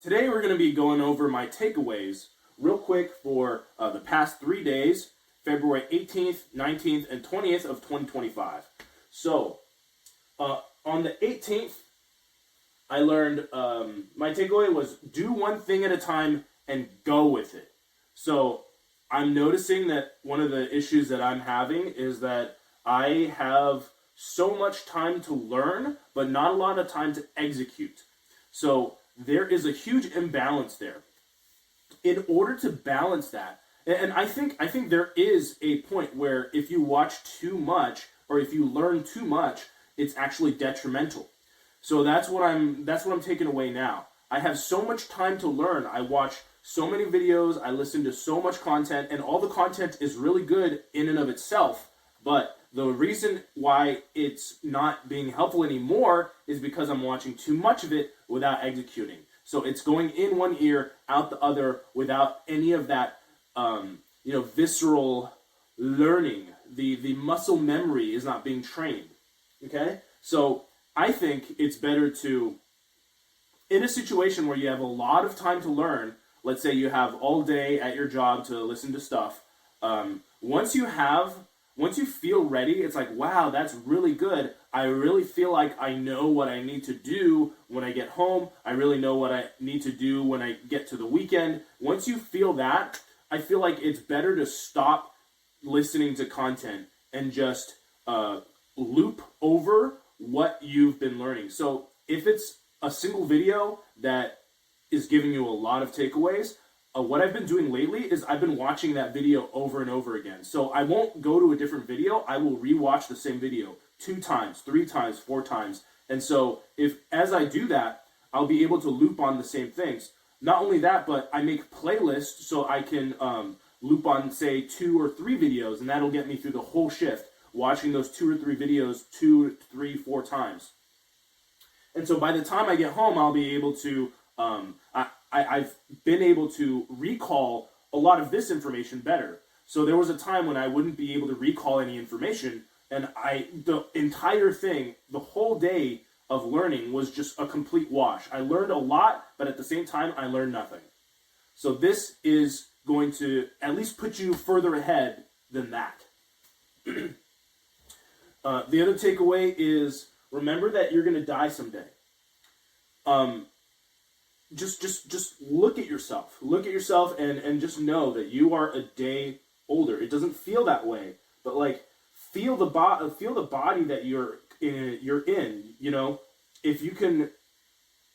Today we're going to be going over my takeaways real quick for the past 3 days, February 18th, 19th, and 20th of 2025. So, on the 18th, I learned my takeaway was do one thing at a time and go with it. So, I'm noticing that one of the issues that I'm having is that I have so much time to learn, but not a lot of time to execute. So, there is a huge imbalance there. In order to balance that, and I think there is a point where if you watch too much or if you learn too much, it's actually detrimental. So that's what I'm taking away now. I have so much time to learn. I watch so many videos, I listen to so much content, and all the content is really good in and of itself, but the reason why it's not being helpful anymore is because I'm watching too much of it without executing. So it's going in one ear, out the other, without any of that, visceral learning. The muscle memory is not being trained. Okay? So I think it's better to, in a situation where you have a lot of time to learn, let's say you have all day at your job to listen to stuff, once you feel ready, it's like, wow, that's really good. I really feel like I know what I need to do when I get home. I really know what I need to do when I get to the weekend. Once you feel that, I feel like it's better to stop listening to content and just loop over what you've been learning. So if it's a single video that is giving you a lot of takeaways, what I've been doing lately is I've been watching that video over and over again. So I won't go to a different video. I will rewatch the same video 2 times, 3 times, 4 times. And so as I do that, I'll be able to loop on the same things. Not only that, but I make playlists so I can loop on, say, 2 or 3 videos, and that'll get me through the whole shift, watching those 2 or 3 videos 2, 3, 4 times. And so by the time I get home, I'll be able to I've been able to recall a lot of this information better. So there was a time when I wouldn't be able to recall any information, and the entire thing, the whole day of learning was just a complete wash. I learned a lot, but at the same time, I learned nothing. So this is going to at least put you further ahead than that. The other takeaway is remember that you're going to die someday. Just look at yourself. Look at yourself and just know that you are a day older. It doesn't feel that way, but like feel the body that you're in. You know, if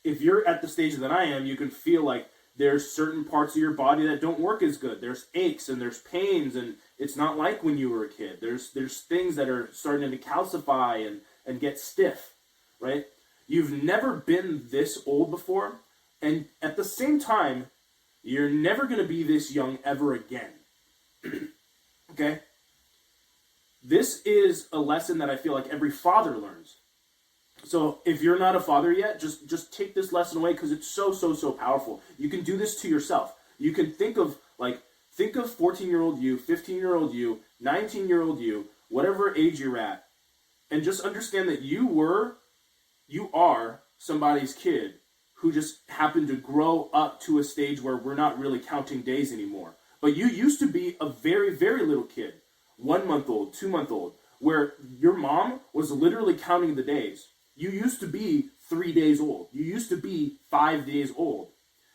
you're at the stage that I am, you can feel like there's certain parts of your body that don't work as good. There's aches and there's pains, and it's not like when you were a kid. There's things that are starting to calcify and get stiff, right? You've never been this old before. And at the same time, you're never going to be this young ever again. Okay? This is a lesson that I feel like every father learns. So if you're not a father yet, just take this lesson away because it's so powerful. You can do this to yourself. You can think of 14-year-old you, 15-year-old you, 19-year-old you, whatever age you're at, and just understand that you are somebody's kid who just happened to grow up to a stage where we're not really counting days anymore. But you used to be a very, very little kid, 1 month old, 2 month old, where your mom was literally counting the days. You used to be 3 days old. You used to be 5 days old.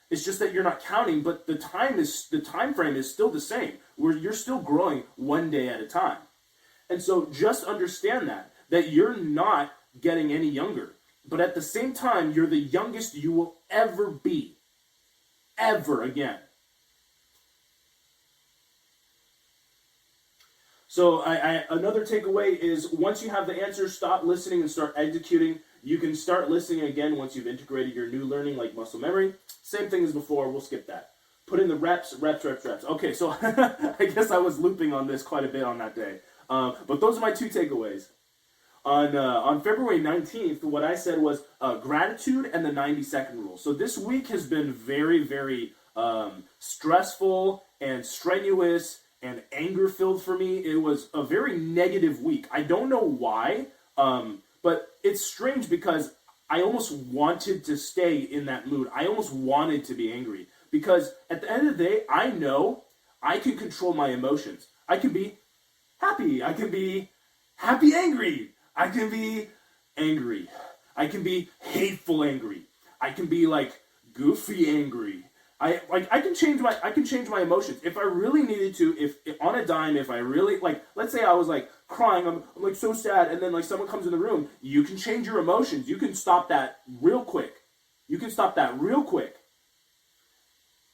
It's just that you're not counting, but the time frame is still the same, where you're still growing 1 day at a time. And so just understand that you're not getting any younger. But at the same time, you're the youngest you will ever be. Ever again. So another takeaway is once you have the answers, stop listening and start executing. You can start listening again once you've integrated your new learning like muscle memory. Same thing as before. We'll skip that. Put in the reps. Okay, so I guess I was looping on this quite a bit on that day. But those are my 2 takeaways. On February 19th, what I said was gratitude and the 90-second rule. So this week has been very, very stressful and strenuous and anger-filled for me. It was a very negative week. I don't know why, but it's strange because I almost wanted to stay in that mood. I almost wanted to be angry because at the end of the day, I know I can control my emotions. I can be happy. I can be happy angry. I can be angry. I can be hateful angry. I can be like goofy angry. I can change my emotions if I really needed to. If on a dime, if I really like, let's say I was like crying, I'm like so sad, and then like someone comes in the room, you can change your emotions. You can stop that real quick.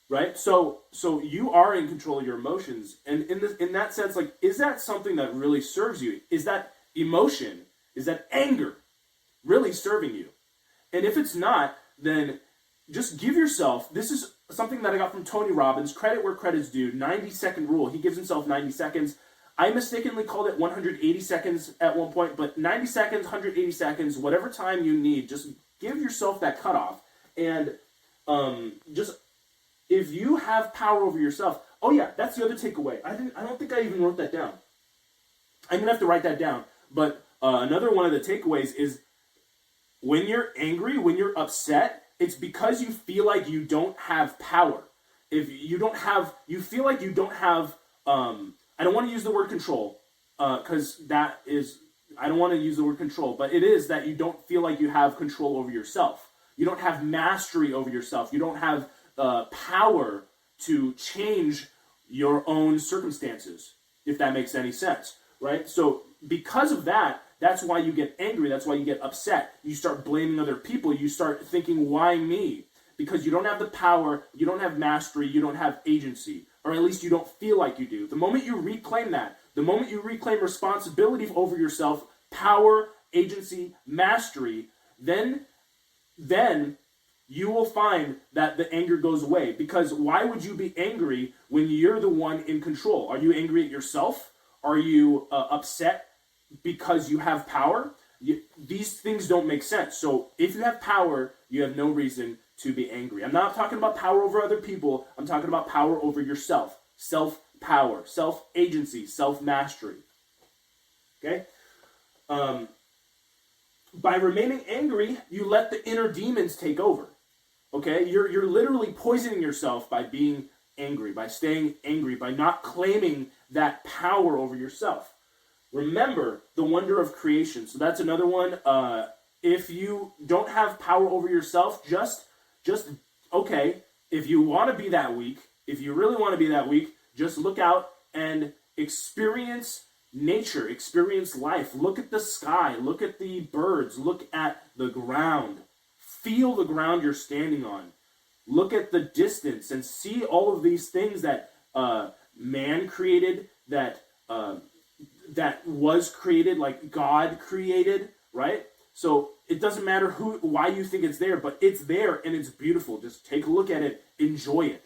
Right? So you are in control of your emotions, and in that sense, like, is that something that really serves you? Is that emotion? Is that anger really serving you? And if it's not, then just give yourself, this is something that I got from Tony Robbins, credit where credit's due, 90-second rule. He gives himself 90 seconds. I mistakenly called it 180 seconds at one point, but 90 seconds, 180 seconds, whatever time you need, just give yourself that cutoff. And just, if you have power over yourself, oh yeah, that's the other takeaway. I don't think I even wrote that down. I'm going to have to write that down. But another one of the takeaways is when you're angry, when you're upset, it's because you feel like you don't have power. If you don't have, you feel like you don't have, I don't want to use the word control, because that is, I don't want to use the word control, but it is that you don't feel like you have control over yourself. You don't have mastery over yourself. You don't have power to change your own circumstances, if that makes any sense, right? So because of that, that's why you get angry. That's why you get upset. You start blaming other people. You start thinking, why me? Because you don't have the power, you don't have mastery, you don't have agency, or at least you don't feel like you do. The moment you reclaim that, the moment you reclaim responsibility over yourself, power, agency, mastery, then you will find that the anger goes away. Because why would you be angry when you're the one in control? Are you angry at yourself? Are you upset because you have power? These things don't make sense. So if you have power, you have no reason to be angry. I'm not talking about power over other people. I'm talking about power over yourself. Self-power, self-agency, self-mastery. Okay? By remaining angry, you let the inner demons take over. Okay? You're literally poisoning yourself by being angry, by staying angry, by not claiming that power over yourself. Remember the wonder of creation. So that's another one. If you don't have power over yourself, just okay, if you want to be that weak, if you really want to be that weak, just look out and experience nature, experience life. Look at the sky, look at the birds, look at the ground. Feel the ground you're standing on. Look at the distance and see all of these things that man created, that was created, like God created, right? So it doesn't matter why you think it's there, but it's there and it's beautiful. Just take a look at it, enjoy it.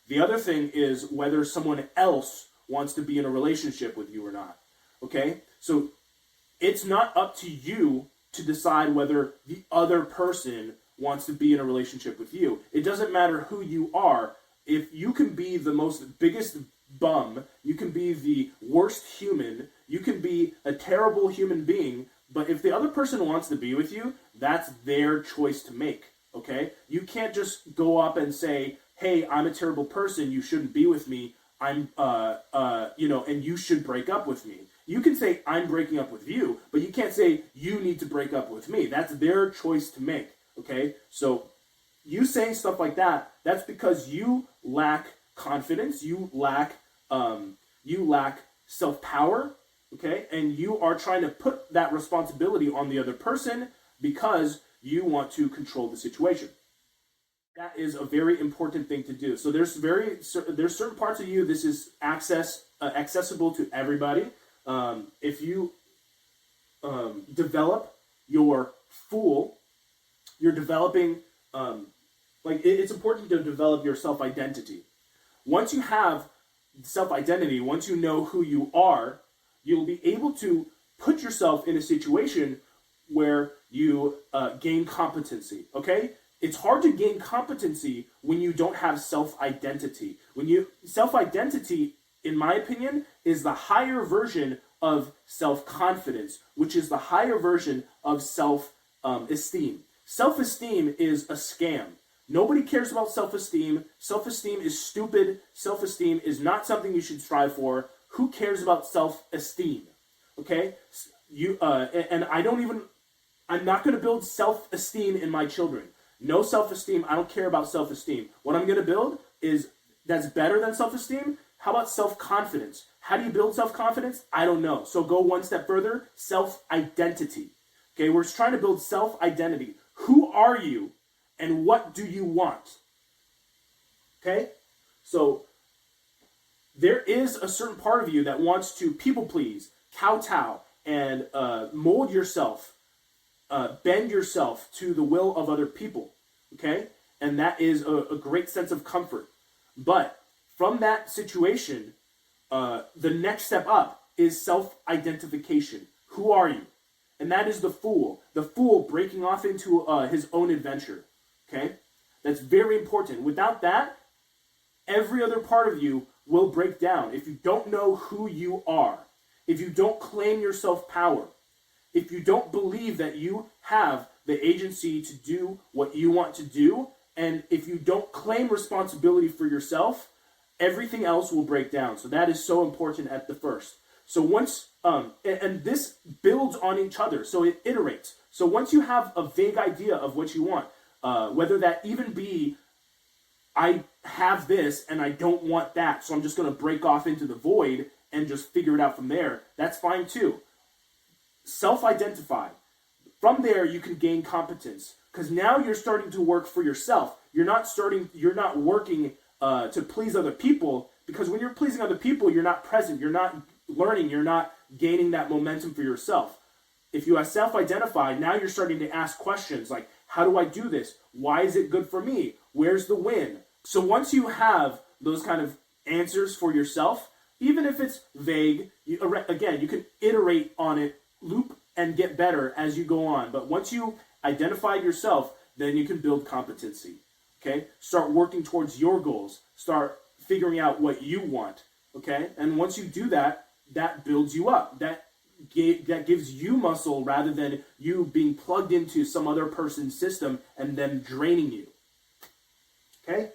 The other thing is whether someone else wants to be in a relationship with you or not, okay? So it's not up to you to decide whether the other person wants to be in a relationship with you. It doesn't matter who you are. If you can be the biggest bum, you can be the worst human, you can be a terrible human being, but if the other person wants to be with you, that's their choice to make, okay? You can't just go up and say, hey, I'm a terrible person, you shouldn't be with me, and you should break up with me. You can say, I'm breaking up with you, but you can't say, you need to break up with me. That's their choice to make, okay? So you saying stuff like that, that's because you lack confidence, you lack self-power, okay? And you are trying to put that responsibility on the other person because you want to control the situation. That is a very important thing to do. So there's certain parts of you, this is accessible to everybody. If you develop your Fool, you're developing, it's important to develop your self-identity. Once you have self-identity, once you know who you are, you'll be able to put yourself in a situation where you gain competency, okay? It's hard to gain competency when you don't have self-identity. Self-identity, in my opinion, is the higher version of self-confidence, which is the higher version of self-esteem. Self-esteem is a scam. Nobody cares about self-esteem. Self-esteem is stupid. Self-esteem is not something you should strive for. Who cares about self-esteem? Okay? And I'm not going to build self-esteem in my children. No self-esteem. I don't care about self-esteem. What I'm going to build is that's better than self-esteem. How about self-confidence? How do you build self-confidence? I don't know. So go one step further. Self-identity. Okay, we're just trying to build self-identity. Who are you and what do you want? Okay? So there is a certain part of you that wants to people please, kowtow, and mold yourself, bend yourself to the will of other people. Okay? And that is a great sense of comfort. But from that situation, the next step up is self-identification. Who are you? And that is the fool. The fool breaking off into his own adventure. Okay? That's very important. Without that, every other part of you will break down. If you don't know who you are, if you don't claim your self-power, if you don't believe that you have the agency to do what you want to do, and if you don't claim responsibility for yourself, everything else will break down. So that is so important at the first. So once, and this builds on each other, so it iterates. So once you have a vague idea of what you want, whether that even be, I have this and I don't want that, so I'm just going to break off into the void and just figure it out from there, that's fine too. Self-identify. From there, you can gain competence, because now you're starting to work for yourself. You're not working to please other people, because when you're pleasing other people, you're not present, you're not learning, you're not gaining that momentum for yourself. If you have self-identified, now you're starting to ask questions like, how do I do this? Why is it good for me? Where's the win? So once you have those kind of answers for yourself, even if it's vague, you can iterate on it, loop, and get better as you go on. But once you identify yourself, then you can build competency. Okay? Start working towards your goals. Start figuring out what you want. Okay? And once you do that, that builds you up. That gives you muscle rather than you being plugged into some other person's system and them draining you. Okay?